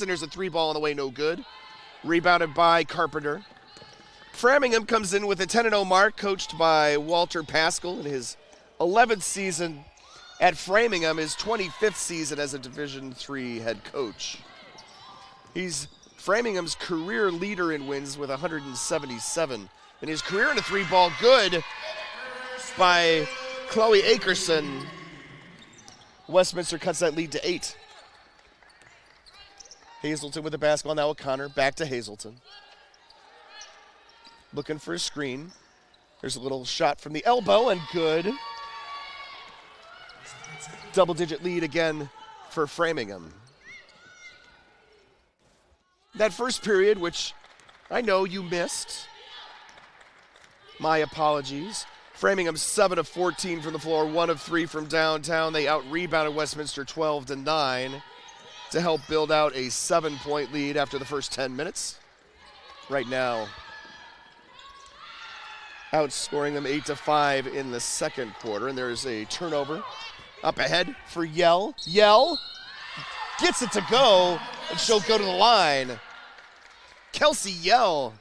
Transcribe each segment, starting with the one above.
And there's a 3-ball on the way, no good. Rebounded by Carpenter. Framingham comes in with a 10-0 mark, coached by Walter Pascal in his 11th season at Framingham, his 25th season as a Division III head coach. He's Framingham's career leader in wins with 177. And his career in a 3-ball, good by Chloe Akerson. Westminster cuts that lead to 8. Hazelton with the basketball, now O'Connor, back to Hazelton. Looking for a screen. There's a little shot from the elbow, and good. Double-digit lead again for Framingham. That first period, which I know you missed. My apologies. Framingham 7 of 14 from the floor, 1 of 3 from downtown. They out-rebounded Westminster 12-9 to help build out a 7-point lead after the first 10 minutes. Right now, outscoring them 8-5 in the second quarter. And there's a turnover up ahead for Yell. Yell gets it to go, and she'll go to the line. Kelsey Yell,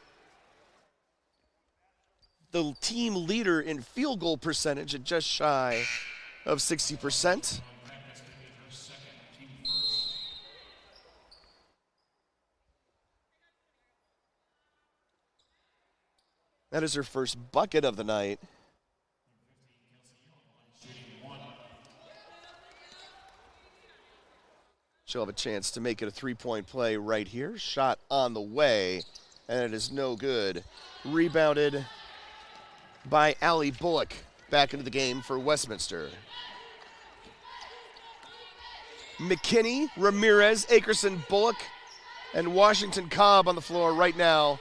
the team leader in field goal percentage at just shy of 60%. That is her first bucket of the night. She'll have a chance to make it a 3-point play right here. Shot on the way, and it is no good. Rebounded by Allie Bullock back into the game for Westminster. McKinney, Ramirez, Akerson, Bullock, and Washington Cobb on the floor right now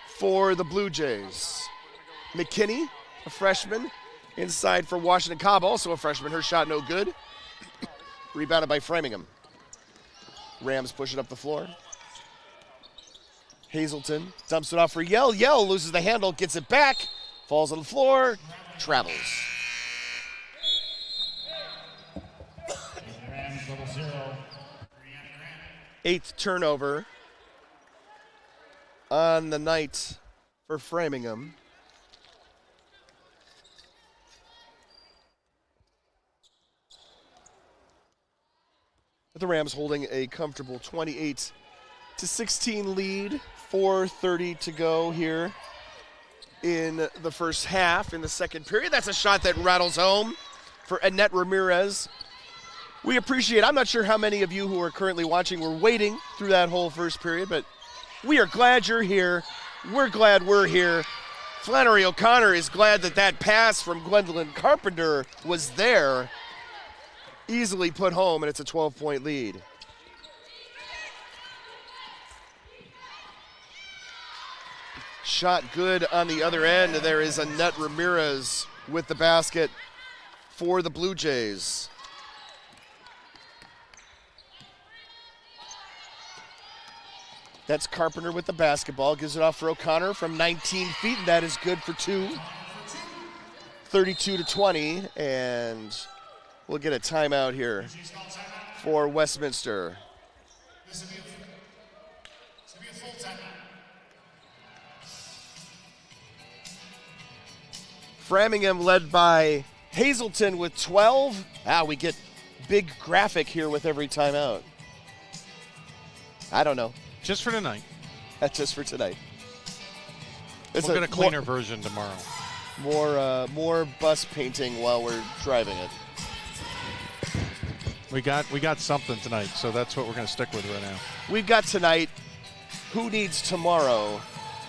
for the Blue Jays. McKinney, a freshman, inside for Washington Cobb, also a freshman. Her shot no good. Rebounded by Framingham. Rams push it up the floor. Hazelton dumps it off for Yell. Yell loses the handle, gets it back, falls on the floor, travels. Eighth turnover on the night for Framingham. The Rams holding a comfortable 28-16 lead. 4:30 to go here in the first half. In the second period, that's a shot that rattles home for Annette Ramirez. We appreciate, I'm not sure how many of you who are currently watching were waiting through that whole first period, but we are glad you're here. We're glad we're here. Flannery O'Connor is glad that that pass from Gwendolyn Carpenter was there. Easily put home, and it's a 12-point lead. Shot good on the other end. There is Annette Ramirez with the basket for the Blue Jays. That's Carpenter with the basketball. Gives it off for O'Connor from 19 feet, and that is good for 2. 32-20, and we'll get a timeout here for Westminster. Framingham led by Hazelton with 12. We get big graphic here with every timeout. I don't know. Just for tonight. That's just for tonight. We'll get a cleaner version tomorrow. More bus painting while we're driving it. We got something tonight, so that's what we're going to stick with right now. We've got tonight. Who needs tomorrow?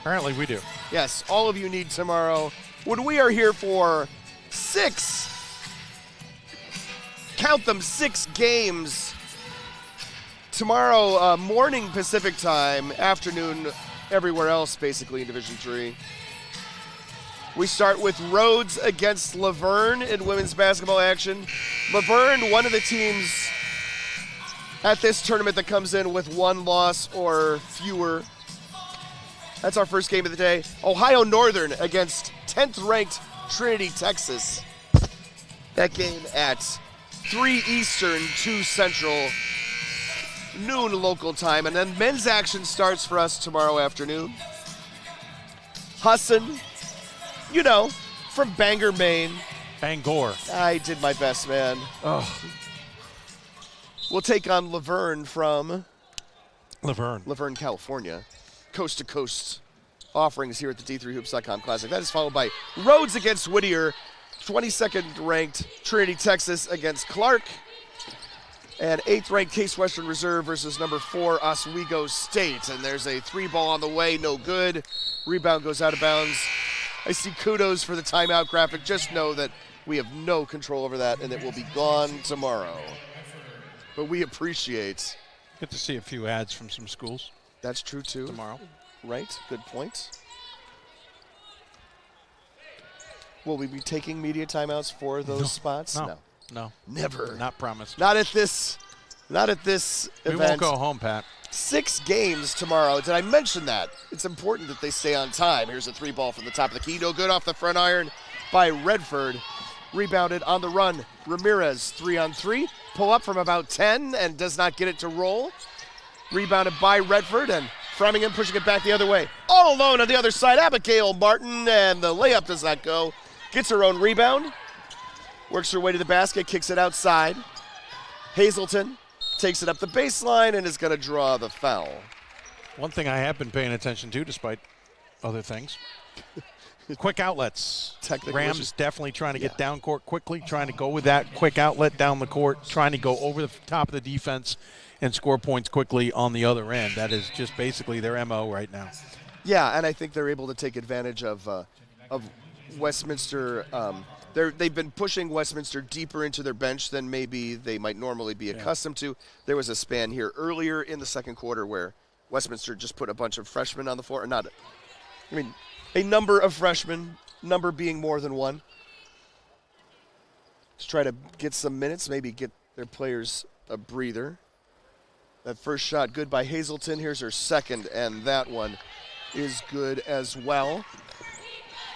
Apparently we do. Yes, all of you need tomorrow. When we are here for 6, count them, 6 games. Tomorrow morning Pacific time, afternoon everywhere else basically in Division III. We start with Rhodes against Laverne in women's basketball action. Laverne, one of the teams at this tournament that comes in with 1 loss or fewer. That's our first game of the day. Ohio Northern against 10th-ranked Trinity, Texas. That game at 3 Eastern, 2 Central. noon local time. And then men's action starts for us tomorrow afternoon. Hassan, you know, from Bangor, Maine. Bangor. I did my best, man. Oh. We'll take on Laverne from Laverne, California. Coast to coast offerings here at the D3Hoops.com Classic. That is followed by Rhodes against Whittier, 22nd ranked Trinity, Texas against Clark, and 8th ranked Case Western Reserve versus number 4 Oswego State. And there's a 3-ball on the way, no good. Rebound goes out of bounds. I see kudos for the timeout graphic. Just know that we have no control over that and it will be gone tomorrow. But we appreciate. Get to see a few ads from some schools. That's true too. Tomorrow. Right, good point. Will we be taking media timeouts for those spots? No. Never. Not promised. Not at this event. We won't go home, Pat. 6 games tomorrow. Did I mention that? It's important that they stay on time. Here's a 3-ball from the top of the key. No good off the front iron by Redford. Rebounded on the run. Ramirez, 3-on-3. Pull up from about 10 and does not get it to roll. Rebounded by Redford, and Framingham pushing it back the other way. All alone on the other side, Abigail Martin, and the layup does not go. Gets her own rebound. Works her way to the basket, kicks it outside. Hazelton takes it up the baseline and is going to draw the foul. One thing I have been paying attention to, despite other things, quick outlets. Rams definitely trying to get down court quickly, trying to go with that quick outlet down the court, trying to go over the top of the defense and score points quickly on the other end. That is just basically their MO right now. Yeah, and I think they're able to take advantage of Westminster. They've been pushing Westminster deeper into their bench than maybe they might normally be accustomed to. There was a span here earlier in the second quarter where Westminster just put a bunch of freshmen on the floor. A number of freshmen, number being more than one. To try to get some minutes, maybe get their players a breather. That first shot good by Hazelton. Here's her second, and that one is good as well.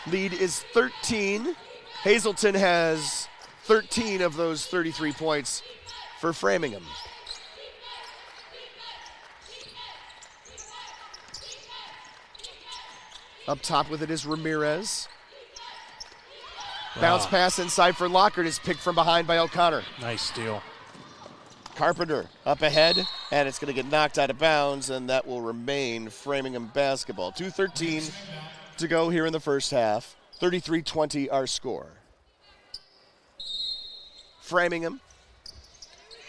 Lead is 13. Hazelton has 13 of those 33 points for Framingham. Up top with it is Ramirez. Bounce pass inside for Lockhart is picked from behind by O'Connor. Nice steal. Carpenter up ahead, and it's going to get knocked out of bounds, and that will remain Framingham basketball. 2:13 to go here in the first half. 33-20 our score. Framingham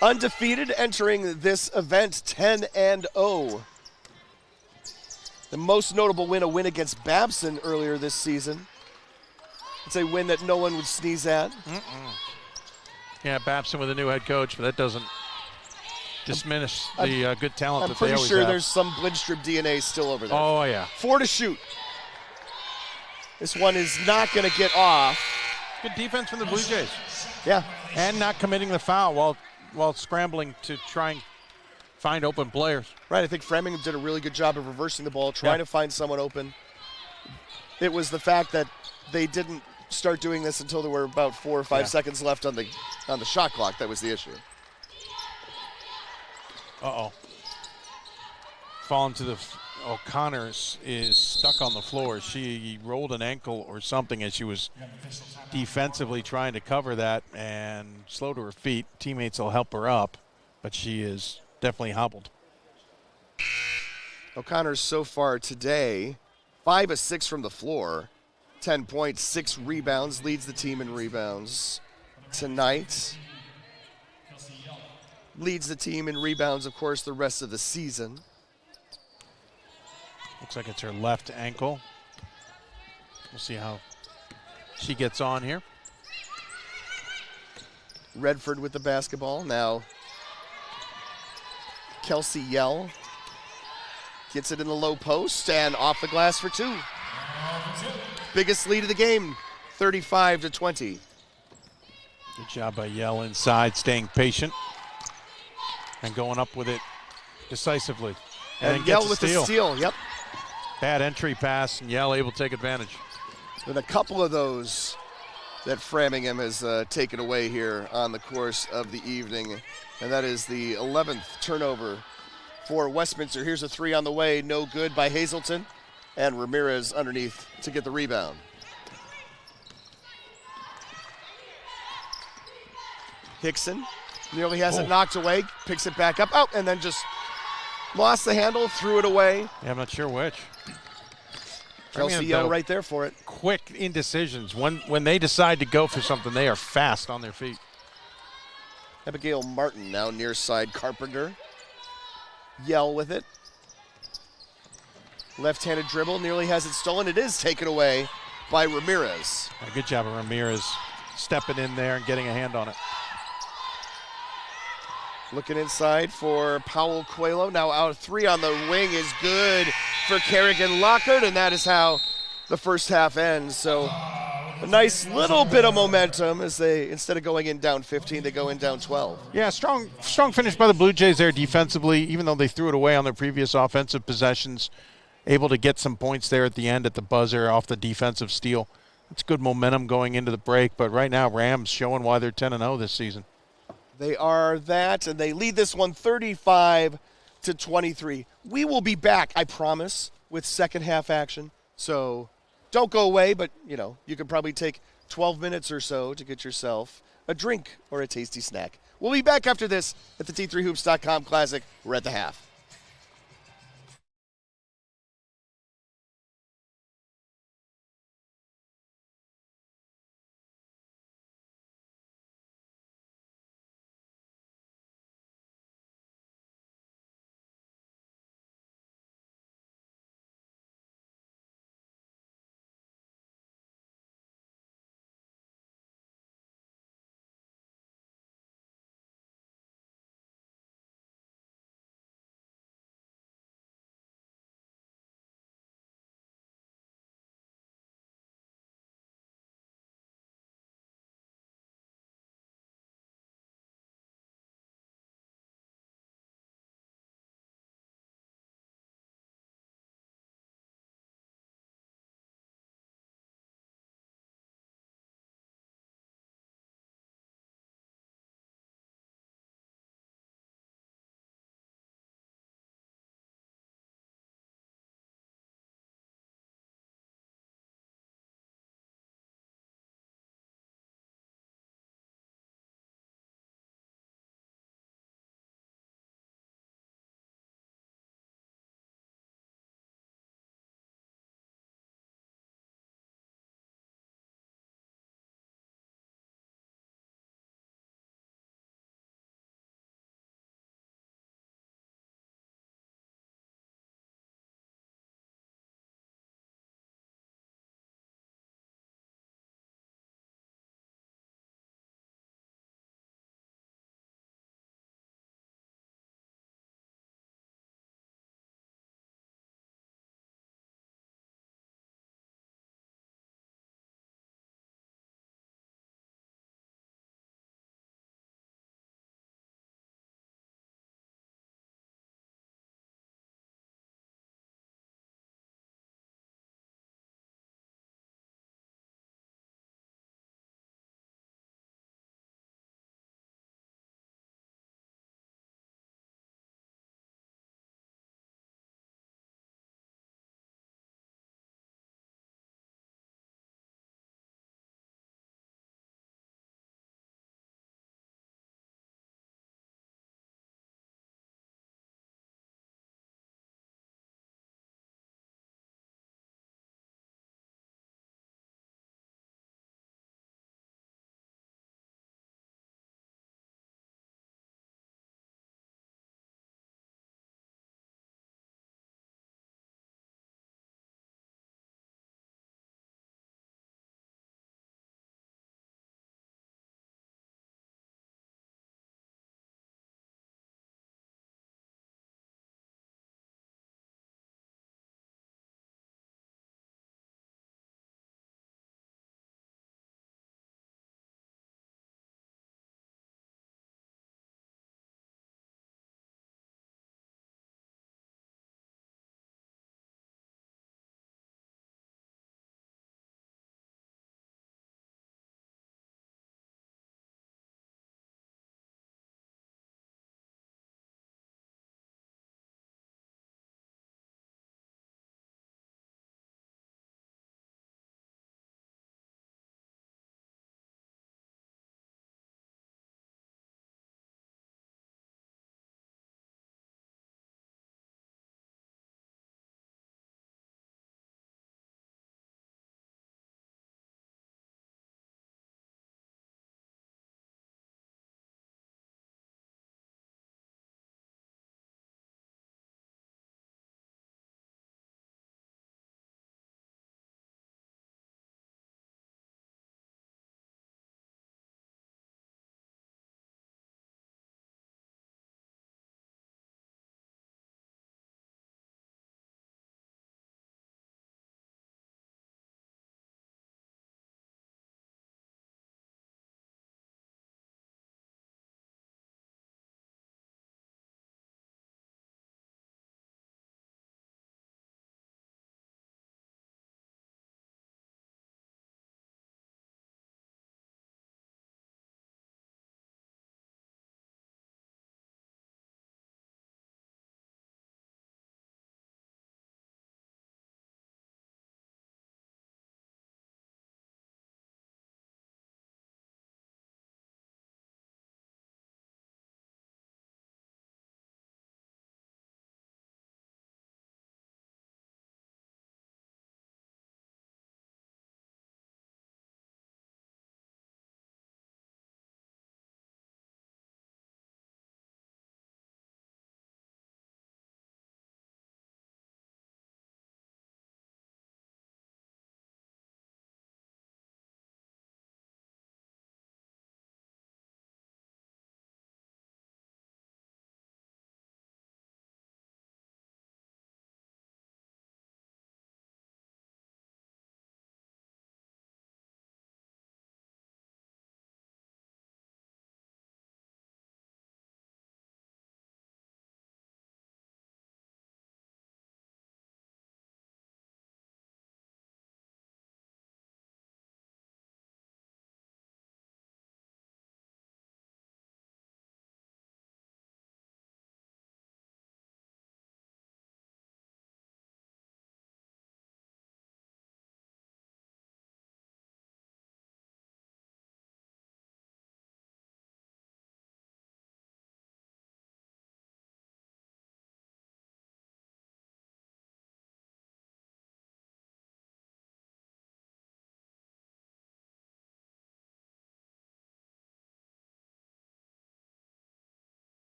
undefeated entering this event 10-0. The most notable win, a win against Babson earlier this season. It's a win that no one would sneeze at. Yeah, Babson with a new head coach, but that doesn't diminish the good talent that they always have. I'm pretty sure there's some Blindstrip DNA still over there. Oh, yeah. 4 to shoot. This one is not going to get off. Good defense from the Blue Jays. Yeah. And not committing the foul while scrambling to try and find open players. Right, I think Framingham did a really good job of reversing the ball, trying to find someone open. It was the fact that they didn't start doing this until there were about 4 or 5 seconds left on the shot clock. That was the issue. Falling to the O'Connor is stuck on the floor. She rolled an ankle or something as she was defensively trying to cover that and slow to her feet. Teammates will help her up, but she is definitely hobbled. O'Connor's so far today 5 of 6 from the floor, 10 points, 6 rebounds, leads the team in rebounds tonight. Leads the team in rebounds, of course, the rest of the season. Looks like it's her left ankle. We'll see how she gets on here. Redford with the basketball. Now Kelsey Yell gets it in the low post and off the glass for 2. Biggest lead of the game, 35-20. Good job by Yell inside, staying patient and going up with it decisively. And Yell with the steal, yep. Bad entry pass, and Yell able to take advantage. And a couple of those that Framingham has taken away here on the course of the evening. And that is the 11th turnover for Westminster. Here's a three on the way, no good by Hazelton. And Ramirez underneath to get the rebound. Hickson nearly has it knocked away, picks it back up, and then just lost the handle, threw it away. Yeah, I'm not sure which. Kelsey yelled right there for it. Quick indecisions. When they decide to go for something, they are fast on their feet. Abigail Martin now near side. Carpenter. Yell with it. Left-handed dribble, nearly has it stolen. It is taken away by Ramirez. Good job of Ramirez stepping in there and getting a hand on it. Looking inside for Powell Coelho. Now out three on the wing is good for Kerrigan Lockhart, and that is how the first half ends. So a nice little bit of momentum as they, instead of going in down 15, they go in down 12. Yeah, strong finish by the Blue Jays there defensively, even though they threw it away on their previous offensive possessions. Able to get some points there at the end at the buzzer off the defensive steal. It's good momentum going into the break, but right now Rams showing why they're 10-0 this season. They are that, and they lead this one 35-23. We will be back, I promise, with second half action. So don't go away, but you can probably take 12 minutes or so to get yourself a drink or a tasty snack. We'll be back after this at the T3Hoops.com Classic. We're at the half.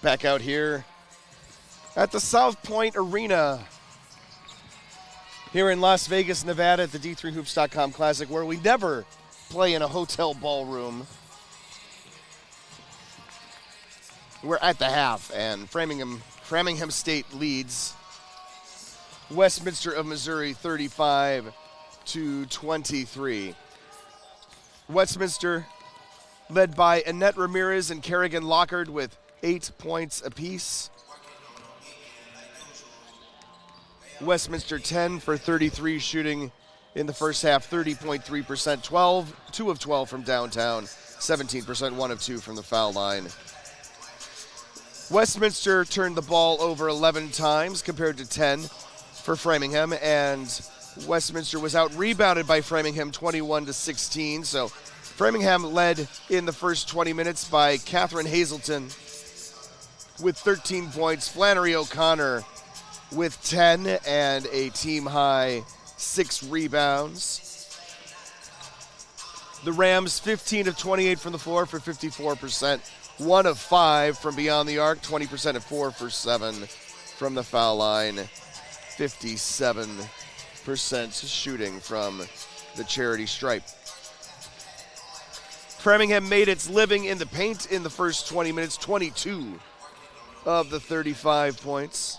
Back out here at the South Point Arena here in Las Vegas, Nevada at the D3Hoops.com Classic, where we never play in a hotel ballroom. We're at the half, and Framingham State leads Westminster of Missouri 35-23. Westminster led by Annette Ramirez and Kerrigan Lockard with 8 points apiece. Westminster 10 for 33 shooting in the first half, 30.3%, 2 of 12 from downtown, 17%, 1 of 2 from the foul line. Westminster turned the ball over 11 times compared to 10 for Framingham, and Westminster was out-rebounded by Framingham 21-16, so Framingham led in the first 20 minutes by Catherine Hazelton with 13 points, Flannery O'Connor with 10 and a team-high 6 rebounds. The Rams 15 of 28 from the floor for 54%, 1 of 5 from beyond the arc, 20% at 4 for 7 from the foul line, 57% shooting from the charity stripe. Framingham made its living in the paint in the first 20 minutes, 22 of the 35 points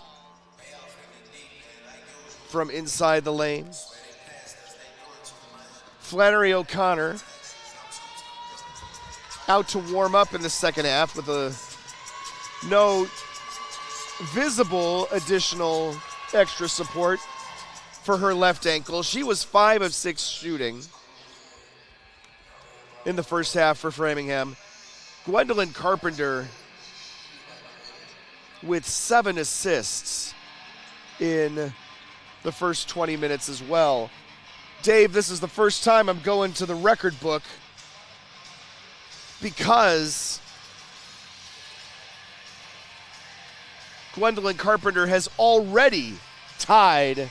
from inside the lane. Flannery O'Connor out to warm up in the second half with no visible additional extra support for her left ankle. She was 5 of 6 shooting in the first half for Framingham. Gwendolyn Carpenter with 7 assists in the first 20 minutes as well. Dave, this is the first time I'm going to the record book because Gwendolyn Carpenter has already tied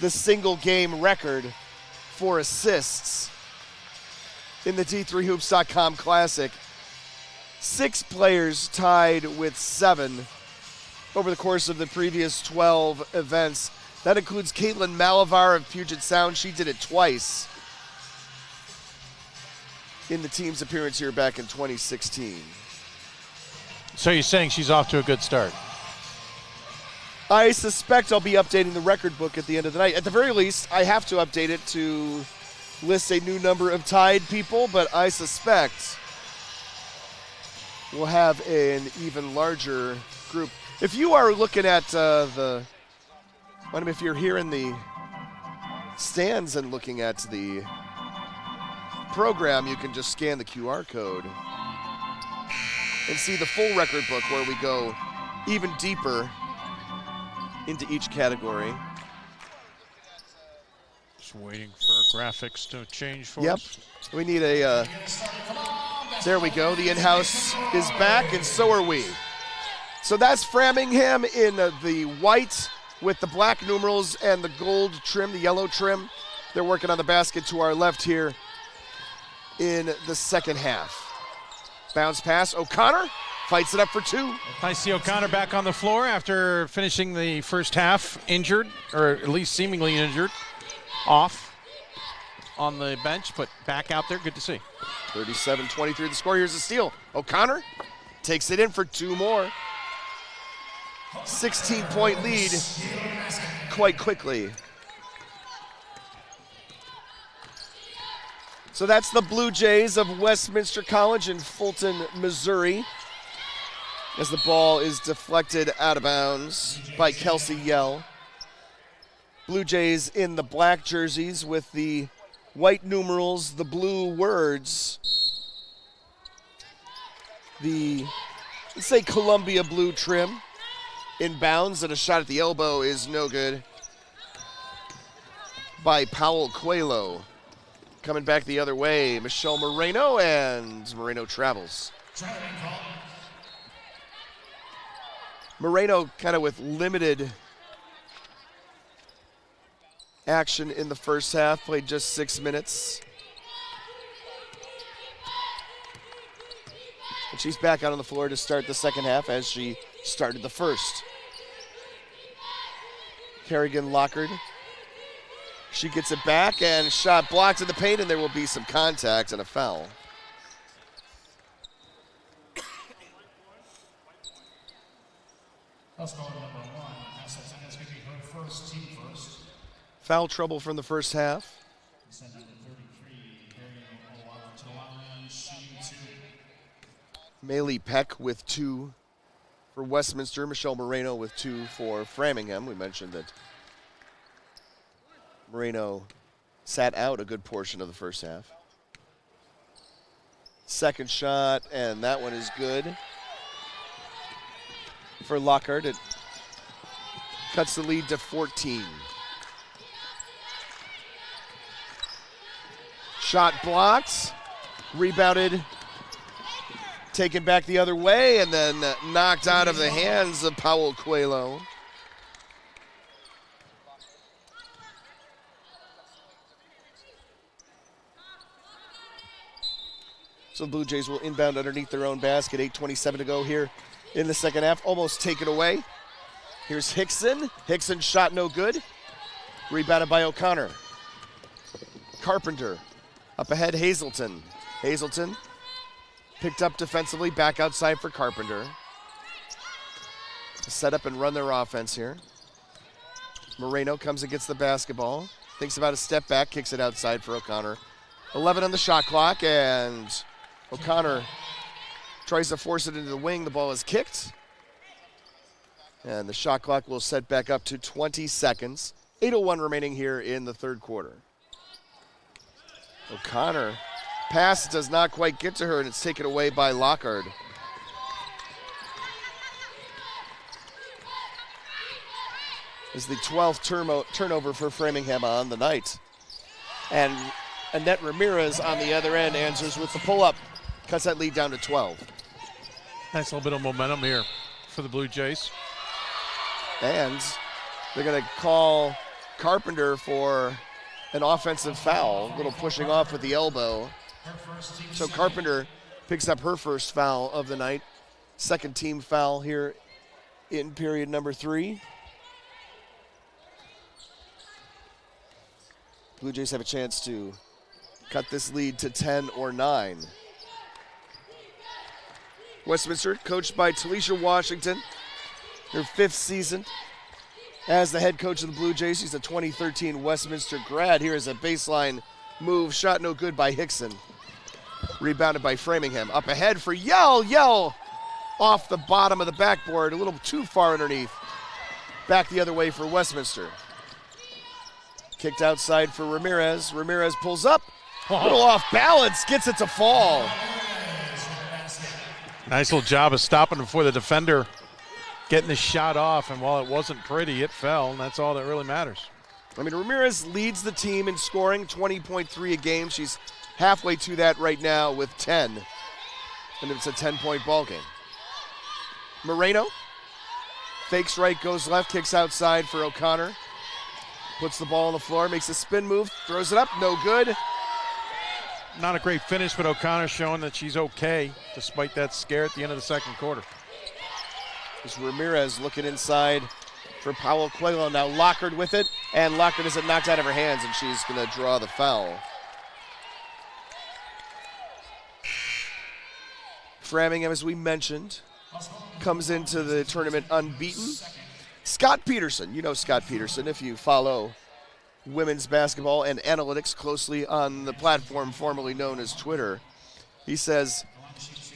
the single game record for assists in the D3Hoops.com Classic. 6 players tied with 7 over the course of the previous 12 events. That includes Caitlin Malavar of Puget Sound. She did it twice in the team's appearance here back in 2016. So you're saying she's off to a good start? I suspect I'll be updating the record book at the end of the night. At the very least, I have to update it to list a new number of tied people, but I suspect we'll have an even larger group. If you are looking at if you're here in the stands and looking at the program, you can just scan the QR code and see the full record book where we go even deeper into each category. Just waiting for graphics to change for us. We need a, there we go. The in-house is back, and so are we. So that's Framingham in the white with the black numerals and the gold trim, the yellow trim. They're working on the basket to our left here in the second half. Bounce pass, O'Connor fights it up for 2. I see O'Connor back on the floor after finishing the first half injured, or at least seemingly injured, off on the bench, but back out there, good to see. 37-23 the score, here's the steal. O'Connor takes it in for 2 more. 16-point lead quite quickly. So that's the Blue Jays of Westminster College in Fulton, Missouri, as the ball is deflected out of bounds by Kelsey Yell. Blue Jays in the black jerseys with the white numerals, the blue words, the, let's say, Columbia blue trim. Inbounds, and a shot at the elbow is no good by Powell Coelho. Coming back the other way, Michelle Moreno, and Moreno travels. Moreno kind of with limited action in the first half, played just 6 minutes. she's back out on the floor to start the second half as she started the first. Kerrigan Lockard. She gets it back and shot blocked in the paint, and there will be some contact and a foul. Foul trouble from the first half. Maylee Peck with 2 for Westminster. Michelle Moreno with 2 for Framingham. We mentioned that Moreno sat out a good portion of the first half. Second shot, and that one is good for Lockhart. It cuts the lead to 14. Shot blocked, rebounded, taken back the other way, and then knocked out of the hands of Powell Coelho. So the Blue Jays will inbound underneath their own basket. 8:27 to go here in the second half. Almost taken away. Here's Hickson. Hickson shot no good. Rebounded by O'Connor. Carpenter. Up ahead, Hazelton. Hazelton picked up defensively, back outside for Carpenter. To set up and run their offense here. Moreno comes and gets the basketball. Thinks about a step back, kicks it outside for O'Connor. 11 on the shot clock, and O'Connor tries to force it into the wing. The ball is kicked. And the shot clock will set back up to 20 seconds. 8:01 remaining here in the third quarter. O'Connor pass does not quite get to her, and it's taken away by Lockhart. Is the 12th turnover for Framingham on the night. And Annette Ramirez on the other end answers with the pull-up. Cuts that lead down to 12. Nice little bit of momentum here for the Blue Jays. And they're going to call Carpenter for an offensive foul. A little pushing off with the elbow. So Carpenter picks up her first foul of the night. Second team foul here in period number 3. Blue Jays have a chance to cut this lead to 10 or 9. Westminster, coached by Talisha Washington, her 5th season as the head coach of the Blue Jays. She's a 2013 Westminster grad. Here is a baseline move, shot no good by Hickson. Rebounded by Framingham. Up ahead for Yell. Yell off the bottom of the backboard, a little too far underneath. Back the other way for Westminster. Kicked outside for Ramirez. Ramirez pulls up. A little off balance, gets it to fall. Nice little job of stopping before the defender getting the shot off, and while it wasn't pretty, it fell, and that's all that really matters. I mean, Ramirez leads the team in scoring, 20.3 a game. She's halfway to that right now with 10, and it's a 10-point ball game. Moreno fakes right, goes left, kicks outside for O'Connor. Puts the ball on the floor, makes a spin move, throws it up, no good. Not a great finish, but O'Connor showing that she's okay despite that scare at the end of the second quarter. Is Ramirez looking inside for Powell Coelho. Now Lockhart with it, and Lockhart is knocked out of her hands, and she's going to draw the foul. Framingham, as we mentioned, comes into the tournament unbeaten. Scott Peterson, you know Scott Peterson if you follow women's basketball and analytics closely on the platform formerly known as Twitter. He says,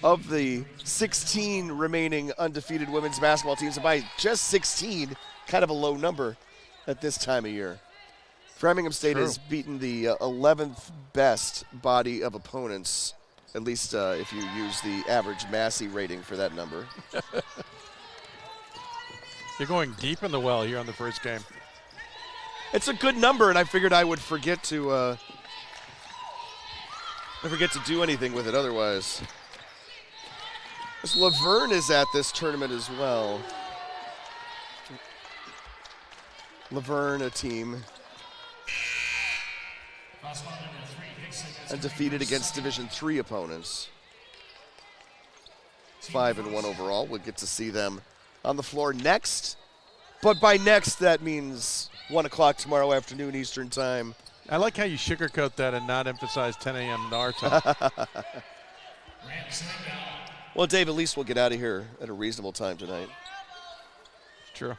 of the 16 remaining undefeated women's basketball teams, by just 16, kind of a low number at this time of year. Framingham State has beaten the 11th best body of opponents, at least if you use the average Massey rating for that number. You're going deep in the well here on the first game. It's a good number, and I figured I would forget to do anything with it otherwise. Laverne is at this tournament as well. Laverne, a team undefeated against Division III opponents. 5-1 overall. We'll get to see them on the floor next. But by next, that means 1 o'clock tomorrow afternoon Eastern time. I like how you sugarcoat that and not emphasize 10 a.m. our time. Well, Dave, at least we'll get out of here at a reasonable time tonight. True.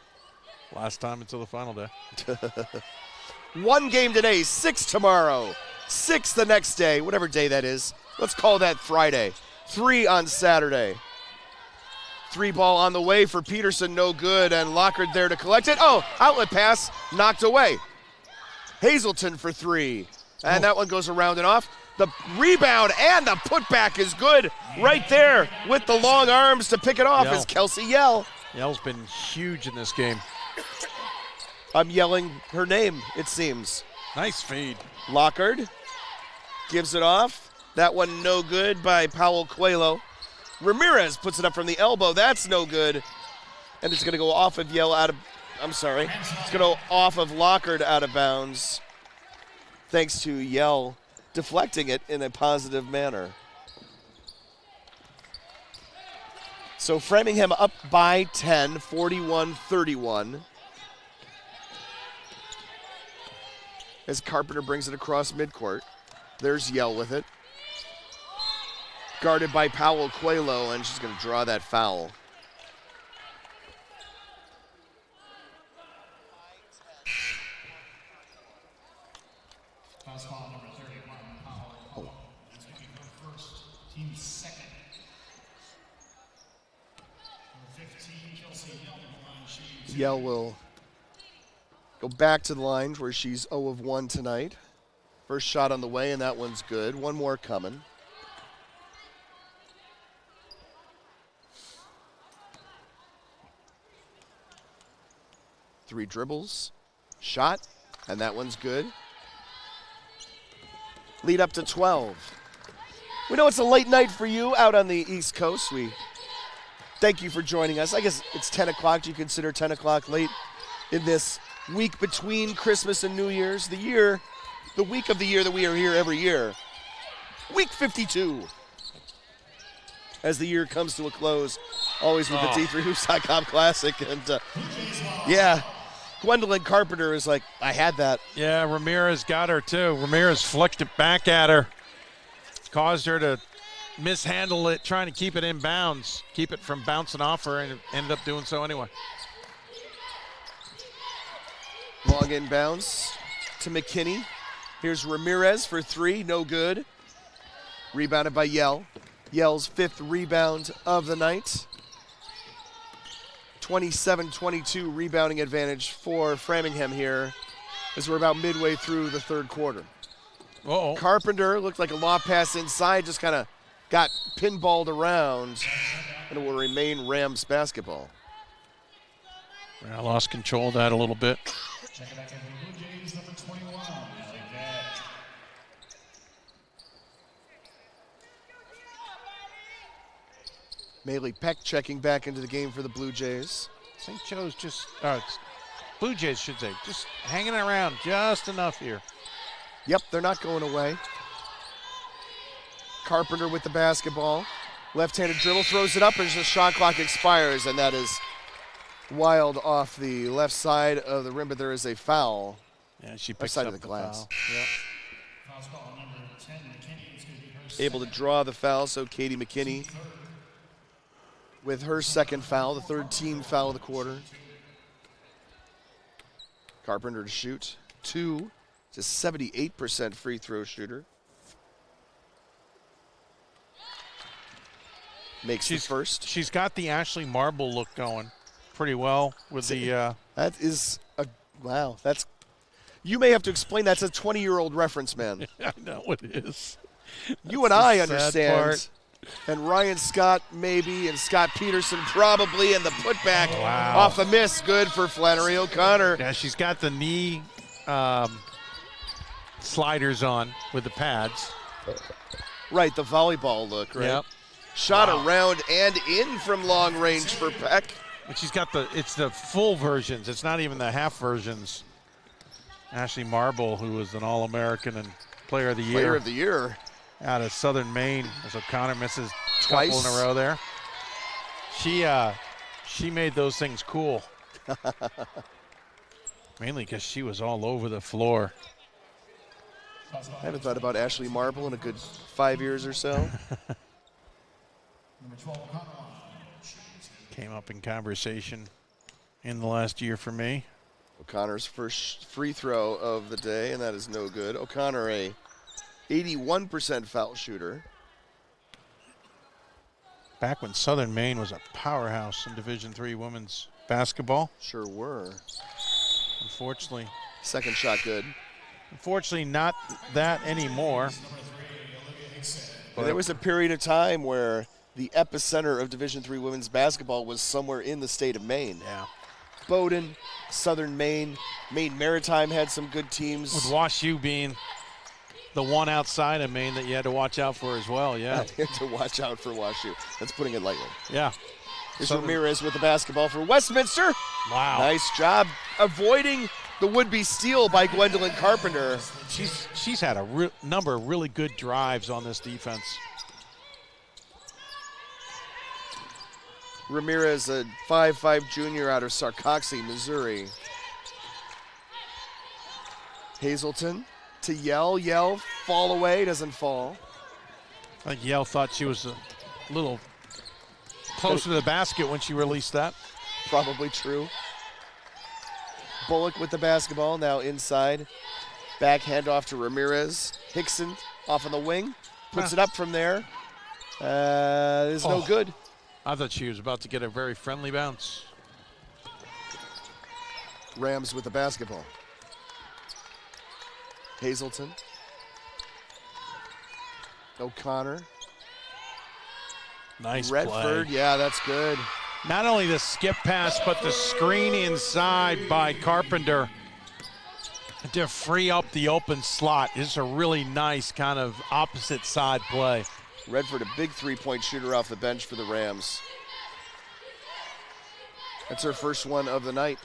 Last time until the final day. 1 game today, 6 tomorrow, 6 the next day, whatever day that is. Let's call that Friday. 3 on Saturday. 3 ball on the way for Peterson, no good, and Lockhart there to collect it. Oh, outlet pass, knocked away. Hazelton for 3, and that one goes around and off. The rebound and the putback is good right there with the long arms to pick it off is Kelsey Yell. Yell's been huge in this game. I'm yelling her name, it seems. Nice feed. Lockhart gives it off. That one no good by Powell Coelho. Ramirez puts it up from the elbow. That's no good. And it's going to go off of Yell out of, it's going to go off of Lockhart out of bounds. Thanks to Yell deflecting it in a positive manner. So Framingham up by 10, 41-31. As Carpenter brings it across midcourt. There's Yell with it. Guarded by Powell Coelho, and she's going to draw that foul. Foul number 31, Powell Coelho. That's going to be her first, team's second. Number 15, Kelsey Yell. Yell will go back to the line where she's 0 of 1 tonight. First shot on the way, and that one's good. One more coming. Three dribbles, shot, and that one's good. Lead up to 12. We know it's a late night for you out on the East Coast. We thank you for joining us. I guess it's 10 o'clock. Do you consider 10 o'clock late in this week between Christmas and New Year's? The week of the year that we are here every year. Week 52. As the year comes to a close, always with the D3Hoops.com Classic. And yeah, Gwendolyn Carpenter is like, I had that. Yeah, Ramirez got her too. Ramirez flicked it back at her. Caused her to mishandle it, trying to keep it in bounds, keep it from bouncing off her, and ended up doing so anyway. Long inbounds to McKinney. Here's Ramirez for 3, no good. Rebounded by Yell. Yell's 5th rebound of the night. 27-22 rebounding advantage for Framingham here as we're about midway through the third quarter. Carpenter looked like a lob pass inside, just kind of got pinballed around, and it will remain Rams basketball. I lost control of that a little bit. Check it back in the Blue Jays, number 21. I like that. Maylee Peck checking back into the game for the Blue Jays. St. Joe's just, Blue Jays should say, just hanging around just enough here. Yep, they're not going away. Carpenter with the basketball. Left-handed dribble, throws it up as the shot clock expires, and that is wild off the left side of the rim, but there is a foul. Yeah, she picks side up of the glass. Foul. Yep. Foul's call number 10, McKinney. It's going to be her Able to draw the foul, so Katie McKinney with her second foul, the third team foul of the quarter. Carpenter to shoot 2. It's a 78% free throw shooter. Makes the first. She's got the Ashley Marble look going pretty well with the. That is a wow. That's you may have to explain. That's a 20-year-old reference, man. I know it is. You and I understand. And Ryan Scott maybe, and Scott Peterson probably, and the putback off the miss. Good for Flannery O'Connor. Yeah, she's got the knee sliders on with the pads. Right, the volleyball look, right? Yep. Shot around and in from long range for Peck. But she's got it's the full versions. It's not even the half versions. Ashley Marble, who was an All-American and Player of the Year. Player of the Year. Out of Southern Maine, as O'Connor misses twice couple in a row there. She made those things cool. Mainly because she was all over the floor. I haven't thought about Ashley Marble in a good 5 years or so. Number 12, Coleman. Came up in conversation in the last year for me. O'Connor's first free throw of the day, and that is no good. O'Connor, a 81% foul shooter. Back when Southern Maine was a powerhouse in Division III women's basketball. Sure were. Unfortunately. Second shot good. Unfortunately, not that anymore. There was a period of time where the epicenter of Division III women's basketball was somewhere in the state of Maine. Yeah. Bowdoin, Southern Maine, Maine Maritime had some good teams. With WashU being the one outside of Maine that you had to watch out for as well, yeah. You had to watch out for WashU. That's putting it lightly. Yeah. Here's Ramirez with the basketball for Westminster. Wow. Nice job avoiding the would-be steal by Gwendolyn Carpenter. She's had a number of really good drives on this defense. Ramirez, a 5'5" junior out of Sarcoxie, Missouri. Hazelton to Yell, fall away, doesn't fall. I think Yell thought she was a little closer to the basket when she released that. Probably true. Bullock with the basketball, now inside. Back handoff to Ramirez. Hickson off on the wing, puts it up from there. It's no good. I thought she was about to get a very friendly bounce. Rams with the basketball. Hazelton. O'Connor. Nice Redford, play. yeah, that's good. Not only the skip pass, but the screen inside by Carpenter to free up the open slot. This is a really nice kind of opposite side play. Redford, a big three-point shooter off the bench for the Rams. That's her first one of the night.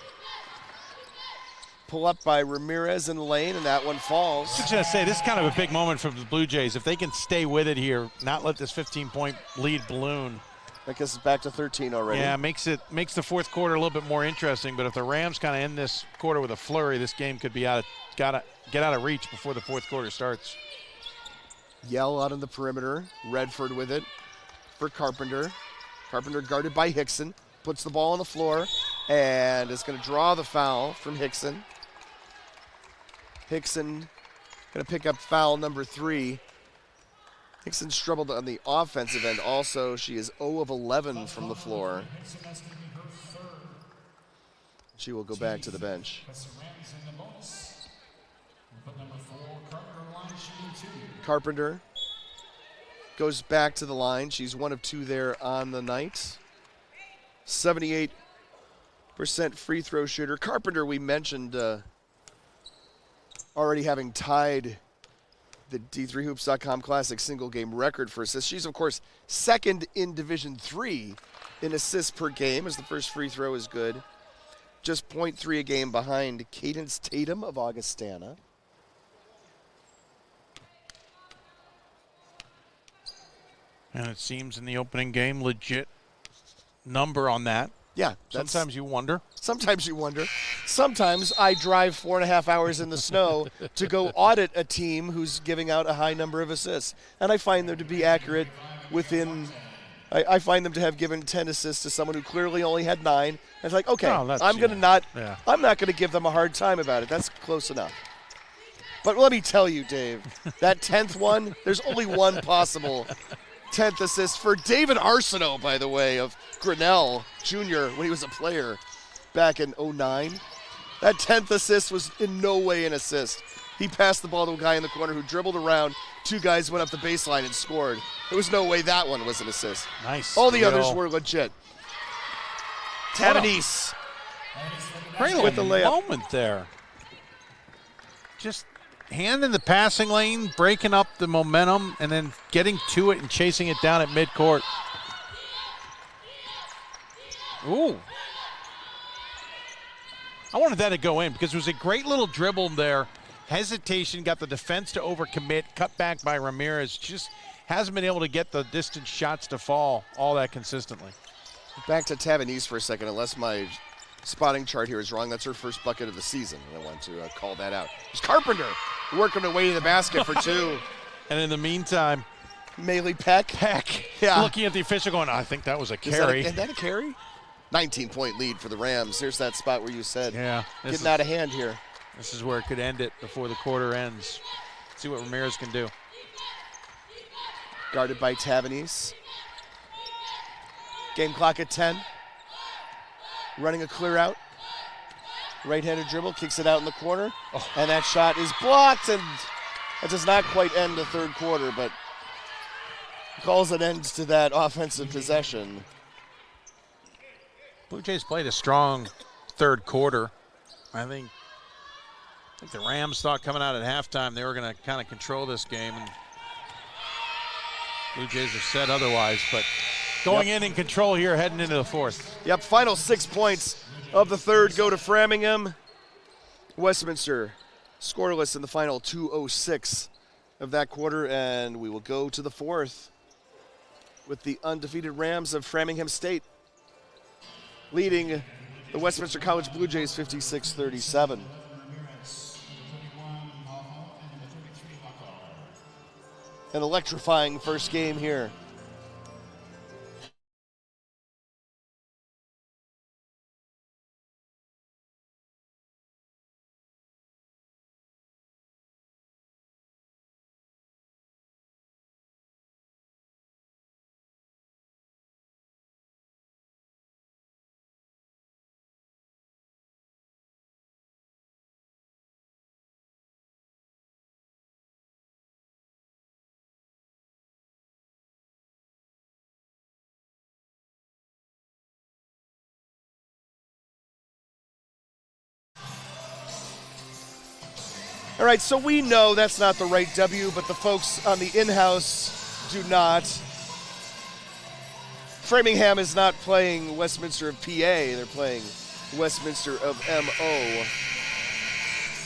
Pull up by Ramirez in the lane, and that one falls. I was going to say, this is kind of a big moment for the Blue Jays. If they can stay with it here, not let this 15-point lead balloon. I guess it's back to 13 already. Yeah, makes the fourth quarter a little bit more interesting. But if the Rams kind of end this quarter with a flurry, this game could be get out of reach before the fourth quarter starts. Yell out on the perimeter. Redford with it for Carpenter. Carpenter guarded by Hickson. Puts the ball on the floor and is going to draw the foul from Hickson. Hickson going to pick up foul number 3. Hickson struggled on the offensive end also. She is 0 of 11 from the floor. She will go back to the bench. Carpenter goes back to the line. She's 1 of 2 there on the night. 78% free throw shooter. Carpenter, we mentioned already having tied the D3Hoops.com Classic single game record for assists. She's, of course, second in Division III in assists per game, as the first free throw is good. Just 0.3 a game behind Cadence Tatum of Augustana. And it seems in the opening game, legit number on that. Yeah. Sometimes you wonder. Sometimes you wonder. Sometimes I drive 4.5 hours in the snow to go audit a team who's giving out a high number of assists. And I find them to be accurate within, I find them to have given 10 assists to someone who clearly only had 9. And it's like, okay, I'm not going to give them a hard time about it. That's close enough. But let me tell you, Dave, that 10th one, there's only one possible 10th assist for David Arsenault, by the way, of Grinnell Jr. when he was a player back in 09. That 10th assist was in no way an assist. He passed the ball to a guy in the corner who dribbled around. 2 guys went up the baseline and scored. There was no way that one was an assist. Nice. All the others were legit. Tavanese. Great with the moment there. Just hand in the passing lane, breaking up the momentum, and then getting to it and chasing it down at midcourt. Ooh. I wanted that to go in because it was a great little dribble there. Hesitation, got the defense to overcommit, cut back by Ramirez. Just hasn't been able to get the distance shots to fall all that consistently. Back to Tavanese for a second, unless my spotting chart here is wrong. That's her first bucket of the season. I want to call that out. There's Carpenter working her way to the basket for 2. And in the meantime, Maylee Peck. Yeah. Looking at the official going, I think that was a carry. Is that a carry? 19-point lead for the Rams. Here's that spot where you said, getting out of hand here. This is where it could end it before the quarter ends. See what Ramirez can do. Guarded by Tavanese. Game clock at 10. Running a clear out. Right-handed dribble, kicks it out in the corner. And that shot is blocked, and that does not quite end the third quarter, but calls an end to that offensive possession. Blue Jays played a strong third quarter. I think the Rams thought coming out at halftime they were going to kind of control this game, and Blue Jays have said otherwise, but going in control here heading into the fourth. Yep, final 6 points of the third go to Framingham. Westminster scoreless in the final 2:06 of that quarter, and we will go to the fourth with the undefeated Rams of Framingham State leading the Westminster College Blue Jays 56-37. An electrifying first game here. All right, so we know that's not the right W, but the folks on the in-house do not. Framingham is not playing Westminster of PA. They're playing Westminster of MO.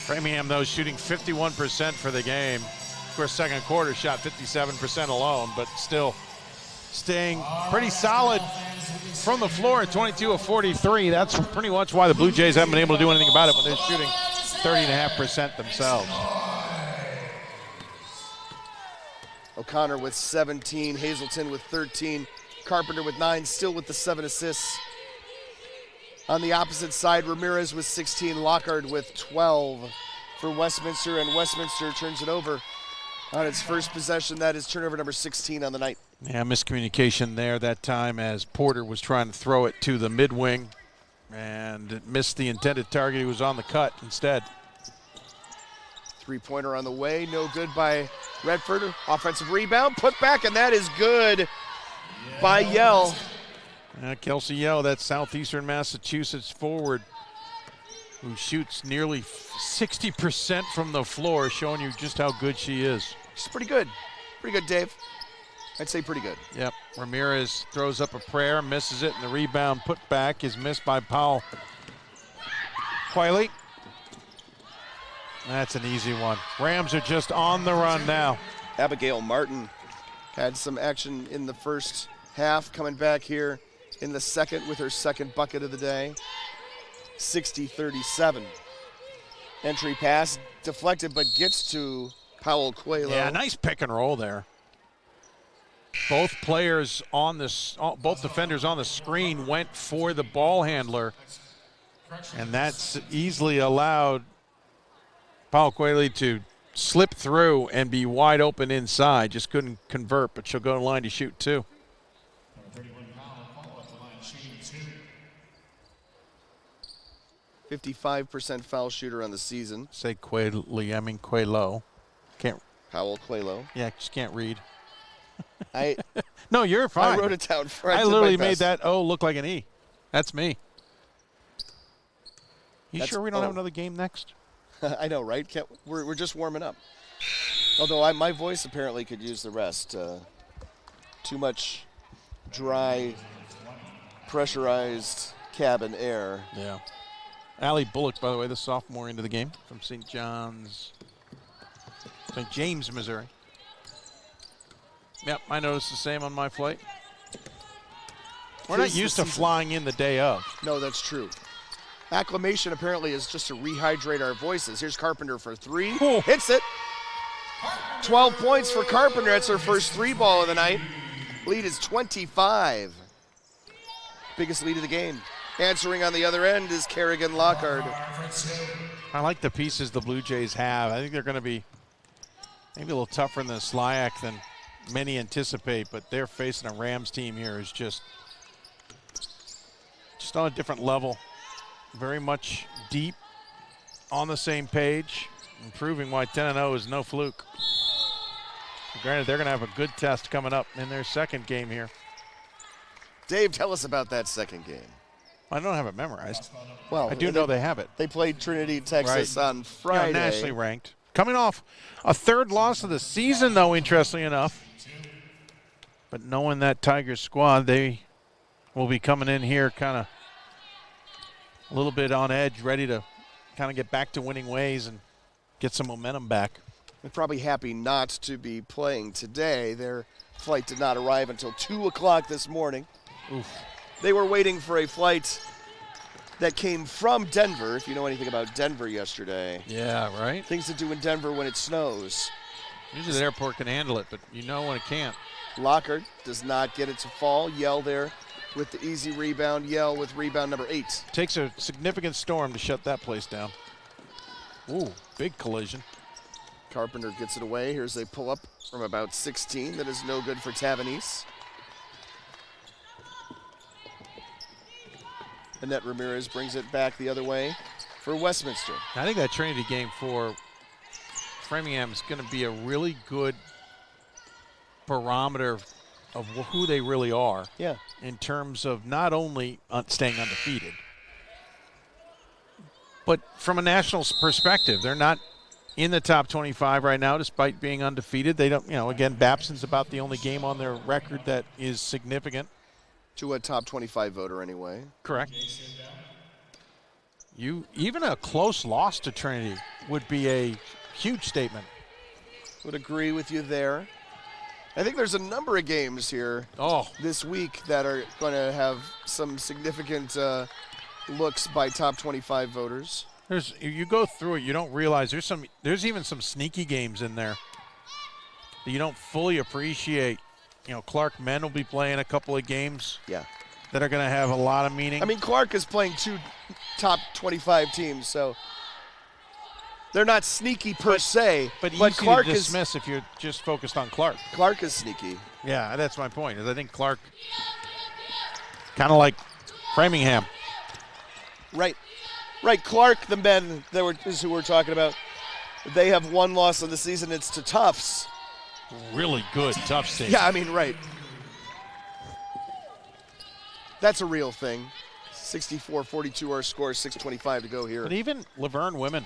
Framingham, though, shooting 51% for the game. Of course, second quarter shot 57% alone, but still staying pretty solid from the floor at 22 of 43. That's pretty much why the Blue Jays haven't been able to do anything about it when they're shooting 30.5% themselves. O'Connor with 17, Hazelton with 13, Carpenter with 9, still with the 7 assists. On the opposite side, Ramirez with 16, Lockhart with 12 for Westminster, and Westminster turns it over on its first possession. That is turnover number 16 on the night. Yeah, miscommunication there that time as Porter was trying to throw it to the mid-wing and it missed the intended target. He was on the cut instead. Three-pointer on the way, no good by Redford. Offensive rebound, put back, and that is good by Yell. Kelsey Yell, that Southeastern Massachusetts forward who shoots nearly 60% from the floor, showing you just how good she is. She's pretty good. Pretty good, Dave. I'd say pretty good. Yep. Ramirez throws up a prayer, misses it, and the rebound put back is missed by Powell. Quiley. That's an easy one. Rams are just on the run now. Abigail Martin had some action in the first half, coming back here in the second with her second bucket of the day. 60-37. Entry pass deflected, but gets to Powell Coelho. Yeah, nice pick and roll there. Both players on this, both defenders on the screen went for the ball handler, and that's easily allowed Powell Coelho to slip through and be wide open inside. Just couldn't convert, but she'll go to the line to shoot two. 55% foul shooter on the season. Say Coelho, I mean Coelho. Can't. Powell Coelho. Yeah, just can't read. No, you're fine. I wrote it down. I literally made that O look like an E. That's me. That's sure we don't have another game next? I know, right? We're just warming up. Although my voice apparently could use the rest. Too much dry, pressurized cabin air. Yeah. Allie Bullock, by the way, the sophomore into the game from St. James, Missouri. Yep, I noticed the same on my flight. We're not used to flying in the day of. No, that's true. Acclimation apparently is just to rehydrate our voices. Here's Carpenter for 3. Oh. Hits it. 12 points for Carpenter. That's her first 3 ball of the night. Lead is 25. Biggest lead of the game. Answering on the other end is Kerrigan Lockhart. I like the pieces the Blue Jays have. I think they're going to be maybe a little tougher than Slyac than many anticipate, but they're facing a Rams team here is just on a different level. Very much deep, on the same page, and proving why 10-0 is no fluke. Granted, they're going to have a good test coming up in their second game here. Dave, tell us about that second game. I don't have it memorized. Well, I do know they have it. They played Trinity, Texas on Friday. Yeah, nationally ranked. Coming off a 3rd loss of the season, though, interestingly enough. But knowing that Tigers squad, they will be coming in here kind of a little bit on edge, ready to kind of get back to winning ways and get some momentum back. They're probably happy not to be playing today. Their flight did not arrive until 2 o'clock this morning. Oof. They were waiting for a flight that came from Denver, if you know anything about Denver yesterday. Yeah, right? Things to do in Denver when it snows. Usually the airport can handle it, but you know when it can't. Lockhart does not get it to fall. Yell there with the easy rebound. Yell with rebound number 8. Takes a significant storm to shut that place down. Ooh, big collision. Carpenter gets it away. Here's a pull-up from about 16 that is no good for Tavanese. Annette Ramirez brings it back the other way for Westminster. I think that Trinity game for Framingham is going to be a really good barometer of who they really are. Yeah. In terms of not only staying undefeated, but from a national perspective. They're not in the top 25 right now despite being undefeated. They don't, again, Babson's about the only game on their record that is significant. To a top 25 voter anyway. Correct. Even a close loss to Trinity would be a huge statement. Would agree with you there. I think there's a number of games here this week that are going to have some significant looks by top 25 voters. You go through it, you don't realize there's even some sneaky games in there that you don't fully appreciate. Clark men will be playing a couple of games that are going to have a lot of meaning. I mean, Clark is playing 2 top 25 teams, so they're not sneaky per se. But easy Clark to dismiss if you're just focused on Clark. Clark is sneaky. Yeah, that's my point. Is I think Clark, kind of like Framingham. Right. Clark, the men is who we're talking about. They have 1 loss of the season. It's to Tufts. Really good, tough state. Yeah, I mean, right. That's a real thing. 64-42 our score, 6:25 to go here. But even Laverne women.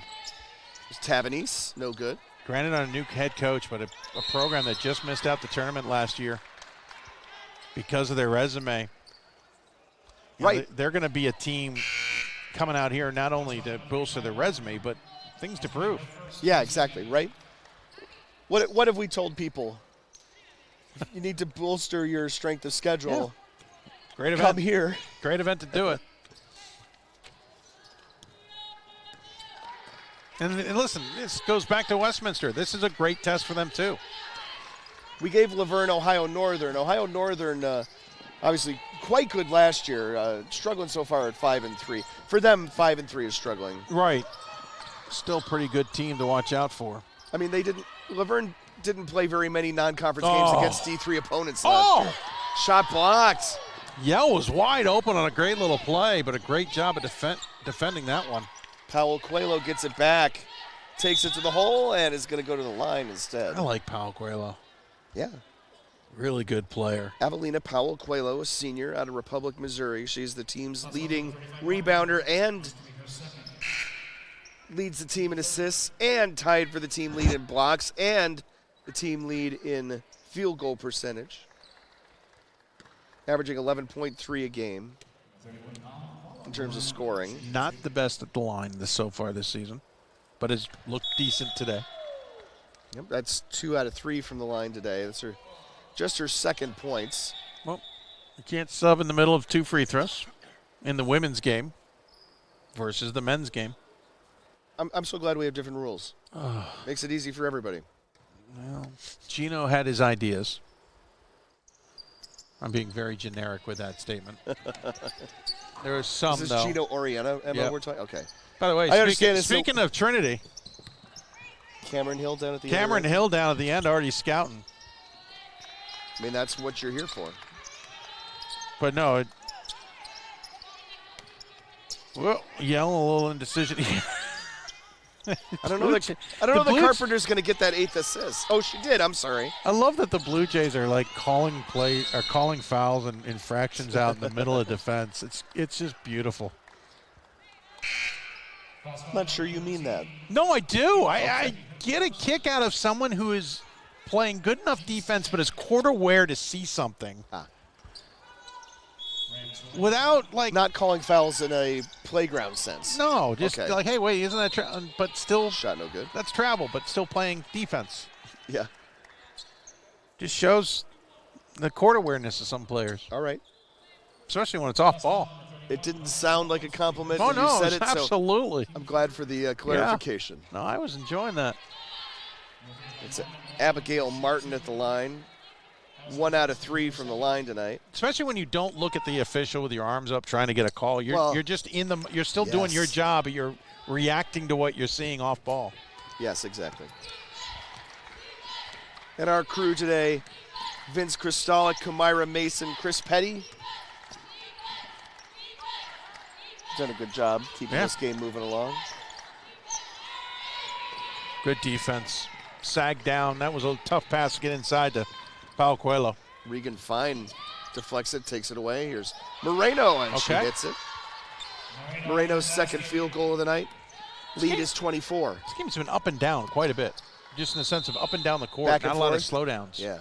Tavanese, no good. Granted on a new head coach, but a program that just missed out the tournament last year because of their resume. Right. They're going to be a team coming out here not only to bolster their resume, but things to prove. Yeah, exactly, right? What have we told people? You need to bolster your strength of schedule. Yeah. Great event. Come here. Great event to do it. And listen, this goes back to Westminster. This is a great test for them, too. We gave Laverne Ohio Northern. Ohio Northern, obviously, quite good last year. Struggling so far at 5-3. For them, 5-3 is struggling. Right. Still pretty good team to watch out for. I mean, Laverne didn't play very many non-conference games against D3 opponents last year. Shot blocked. Yell was wide open on a great little play, but a great job of defending that one. Powell Coelho gets it back, takes it to the hole, and is going to go to the line instead. I like Powell Coelho. Yeah. Really good player. Avelina Powell Coelho, a senior out of Republic, Missouri. She's the team's leading rebounder and leads the team in assists and tied for the team lead in blocks and the team lead in field goal percentage. Averaging 11.3 a game in terms of scoring. Not the best at the line so far this season, but has looked decent today. Yep, that's 2 out of 3 from the line today. That's just her second points. Well, You can't sub in the middle of 2 free throws in the women's game versus the men's game. I'm so glad we have different rules. Makes it easy for everybody. Well, Gino had his ideas. I'm being very generic with that statement. There was some, Is this though. Gino Oriana, Emma, Yep. we're talking? Okay. By the way, speaking of Trinity, Cameron Hill down at the end. Cameron Hill down at the end already scouting. I mean, that's what you're here for. But no, well, yell a little indecision. I don't know that Carpenter's going to get that 8th assist. Oh, she did. I'm sorry. I love that the Blue Jays are like calling fouls and infractions out in the middle of defense. It's just beautiful. I'm not sure you mean that. No, I do. I get a kick out of someone who is playing good enough defense but is quarter aware to see something. Without, like... Not calling fouls in a playground sense. No, just like, hey, wait, isn't that... but still... Shot no good. That's travel, but still playing defense. Yeah. Just shows the court awareness of some players. All right. Especially when it's off ball. It didn't sound like a compliment Oh, when you no, said it, absolutely. so I'm glad for the clarification. Yeah. No, I was enjoying that. It's Abigail Martin at the line. 1 out of 3 from the line tonight. Especially when you don't look at the official with your arms up trying to get a call. You're just you're still doing your job, but you're reacting to what you're seeing off ball. Yes, exactly. And our crew today, Vince Kristalik, Kamira Mason, Chris Petty. Done a good job keeping this game moving along. Good defense. Sag down. That was a tough pass to get inside to Pau Coelho. Regan Fine deflects it, takes it away. Here's Moreno, and she hits it. Moreno's second field goal of the night. Lead is 24. This game's been up and down quite a bit. Just in the sense of up and down the court, not a lot of slowdowns. Yeah.